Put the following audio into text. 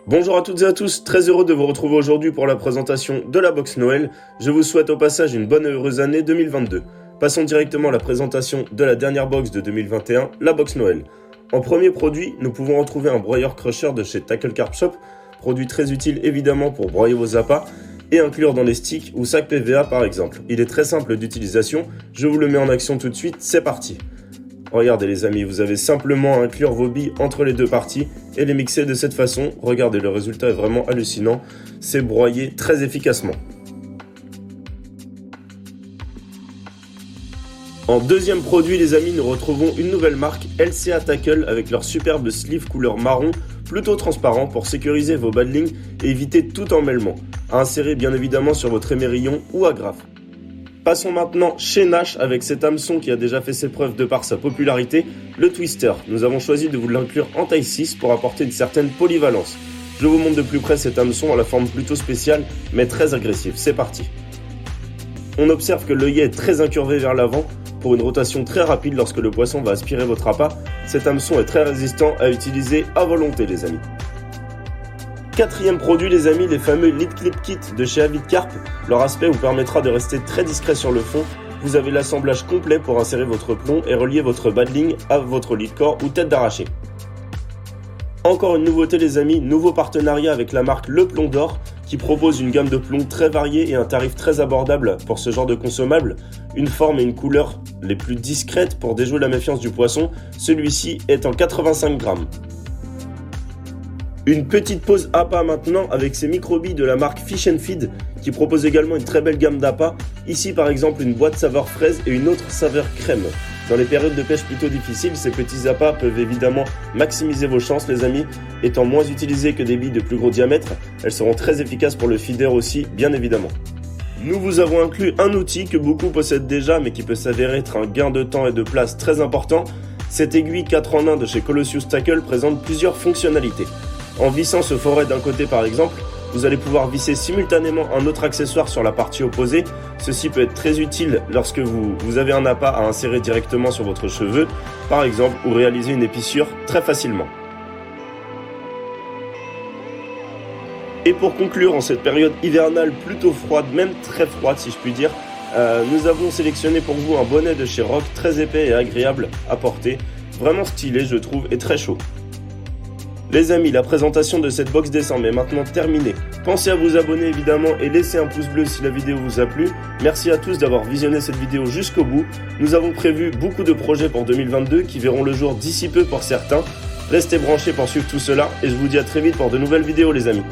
Bonjour à toutes et à tous, très heureux de vous retrouver aujourd'hui pour la présentation de la box Noël. Je vous souhaite au passage une bonne et heureuse année 2022. Passons directement à la présentation de la dernière box de 2021, la box Noël. En premier produit, nous pouvons retrouver un broyeur crusher de chez Tackle Carp Shop, produit très utile évidemment pour broyer vos appâts et inclure dans les sticks ou sacs PVA par exemple. Il est très simple d'utilisation, je vous le mets en action tout de suite, c'est parti. Regardez les amis, vous avez simplement à inclure vos billes entre les deux parties et les mixer de cette façon. Regardez, le résultat est vraiment hallucinant, c'est broyé très efficacement. En deuxième produit les amis, nous retrouvons une nouvelle marque, LCA Tackle, avec leur superbe sleeve couleur marron, plutôt transparent pour sécuriser vos badlings et éviter tout emmêlement, à insérer bien évidemment sur votre émerillon ou agrafe. Passons maintenant chez Nash avec cet hameçon qui a déjà fait ses preuves de par sa popularité, le Twister. Nous avons choisi de vous l'inclure en taille 6 pour apporter une certaine polyvalence. Je vous montre de plus près cet hameçon à la forme plutôt spéciale mais très agressive, c'est parti. On observe que l'œillet est très incurvé vers l'avant pour une rotation très rapide lorsque le poisson va aspirer votre appât. Cet hameçon est très résistant à utiliser à volonté les amis. Quatrième produit les amis, les fameux Lead Clip Kit de chez Avid Carp. Leur aspect vous permettra de rester très discret sur le fond. Vous avez l'assemblage complet pour insérer votre plomb et relier votre badling à votre lead core ou tête d'arraché. Encore une nouveauté les amis, nouveau partenariat avec la marque Le Plomb d'Or qui propose une gamme de plombs très variée et un tarif très abordable pour ce genre de consommable. Une forme et une couleur les plus discrètes pour déjouer la méfiance du poisson. Celui-ci est en 85 grammes. Une petite pause appât maintenant avec ces micro-billes de la marque Fish & Feed qui propose également une très belle gamme d'appâts. Ici par exemple une boîte saveur fraise et une autre saveur crème. Dans les périodes de pêche plutôt difficiles, ces petits appâts peuvent évidemment maximiser vos chances les amis. Étant moins utilisées que des billes de plus gros diamètre, elles seront très efficaces pour le feeder aussi bien évidemment. Nous vous avons inclus un outil que beaucoup possèdent déjà mais qui peut s'avérer être un gain de temps et de place très important. Cette aiguille 4 en 1 de chez Colossus Tackle présente plusieurs fonctionnalités. En vissant ce foret d'un côté par exemple, vous allez pouvoir visser simultanément un autre accessoire sur la partie opposée. Ceci peut être très utile lorsque vous avez un appât à insérer directement sur votre cheveu, par exemple, ou réaliser une épissure très facilement. Et pour conclure, en cette période hivernale plutôt froide, même très froide si je puis dire, nous avons sélectionné pour vous un bonnet de chez Rock, très épais et agréable à porter, vraiment stylé je trouve et très chaud. Les amis, la présentation de cette box décembre est maintenant terminée. Pensez à vous abonner évidemment et laisser un pouce bleu si la vidéo vous a plu. Merci à tous d'avoir visionné cette vidéo jusqu'au bout. Nous avons prévu beaucoup de projets pour 2022 qui verront le jour d'ici peu pour certains. Restez branchés pour suivre tout cela et je vous dis à très vite pour de nouvelles vidéos les amis.